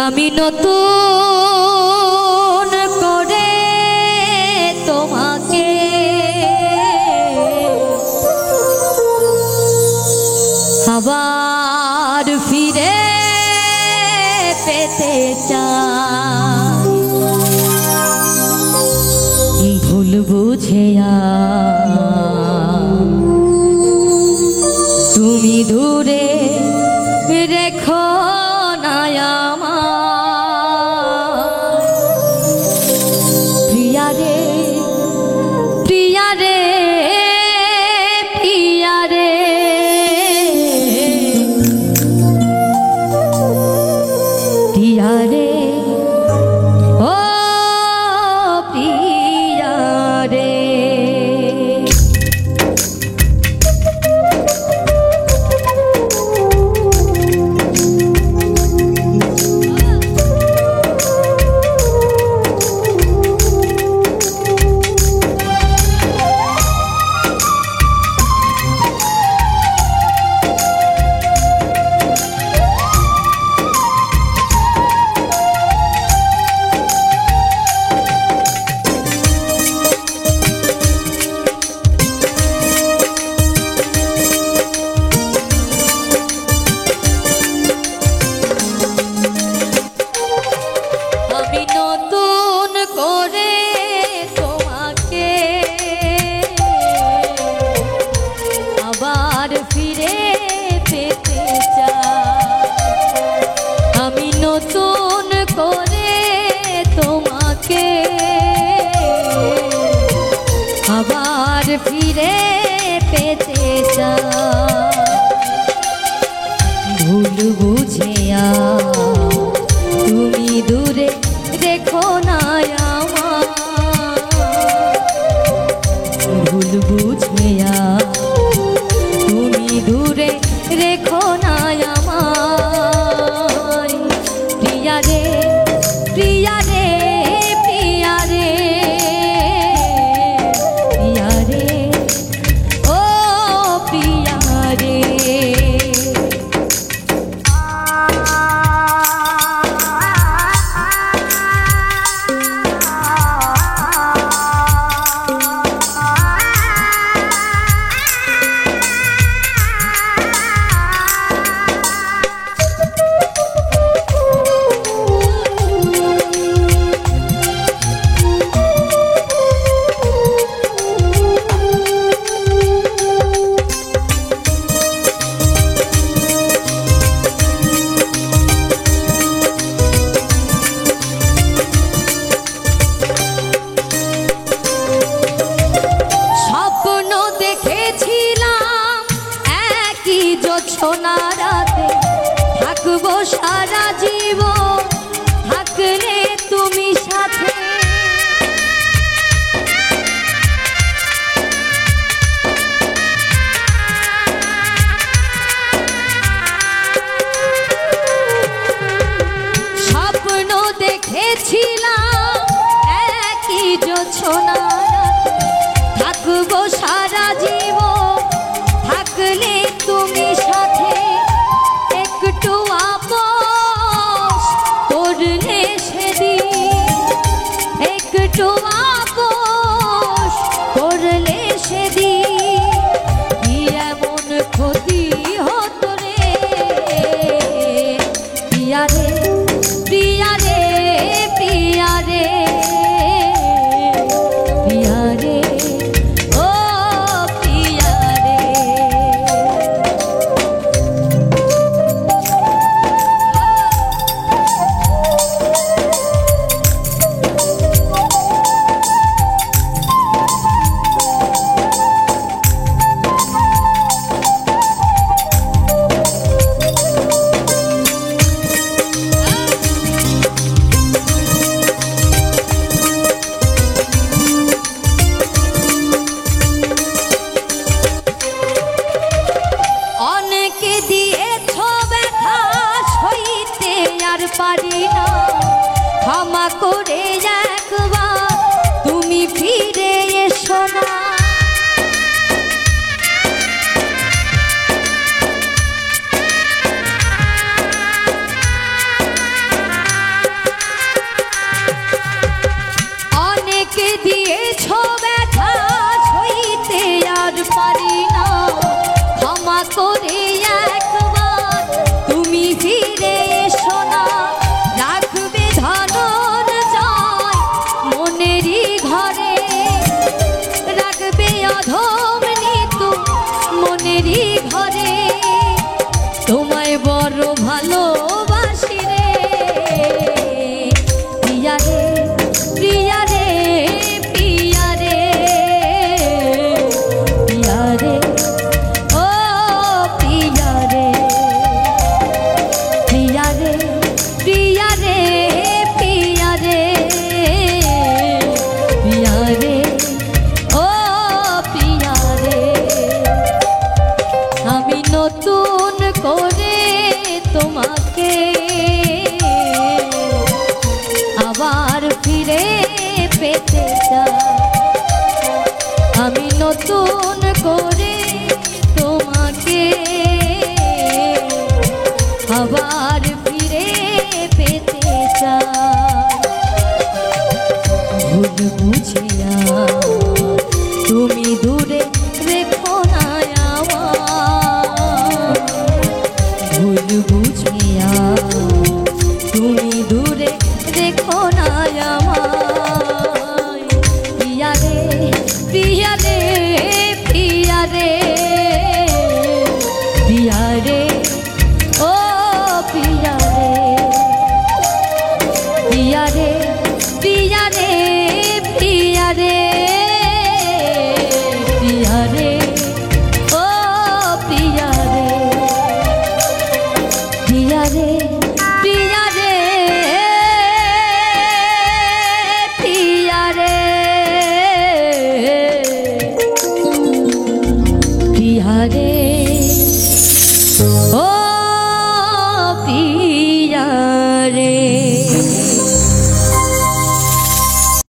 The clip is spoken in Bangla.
আমি নতুন করে তোমাকে আবার ফিরে পেতে চাই। ভুল বুঝে তুমি দূরে রেখো না আমার প্রিয়া রে, প্রিয়া রে, প্রিয়া রে, প্রিয়া রে, ও প্রিয়া রে। আবার ফিরে পেতে চাই। ভুল বুঝে তুমি দূরে রেখো না আমার, ভুল বুঝে তুমি দূরে রেখো না আমার প্রিয়া রে, প্রিয়া রে, প্রিয়া রে, প্রিয়া রে, ও প্রিয়া রে। সোনা রাতে থাকবো সারা জীবন, থাকলে তুমি সাথে। স্বপ্ন দেখেছিলাম একই জোছনা রাতে থাকবো সারা জীবন, থাকলে তুমি সাথে। একটু আপোষ করলে সেদিন, একটু আপোষ করলে সেদিন কি এমন ক্ষতি হতো রে প্রিয়া রে, প্রিয়া রে, প্রিয়া রে, প্রিয়া রে, ও প্রিয়া রে। পারি না ক্ষমা করে একবার তুমি ফিরে এসো না। চাই। আমি নতুন করে তোমাকে আবার ফিরে পেতে চাই। ভুল বুঝিয়া তুমি দূরে রেখো না আমায়। ভুল বুঝিয়া তুমি দূরে রেখো না আমায়। প্রিয়া রে প্রিয়া রে প্রিয়া রে প্রিয়া রে ও প্রিয়া রে প্রিয়া রে প্রিয়া রে প্রিয়া রে প্রিয়া রে ও প্রিয়া রে প্রিয়া রে প্রিয়া রে প্রিয়া রে প্রিয়া রে ও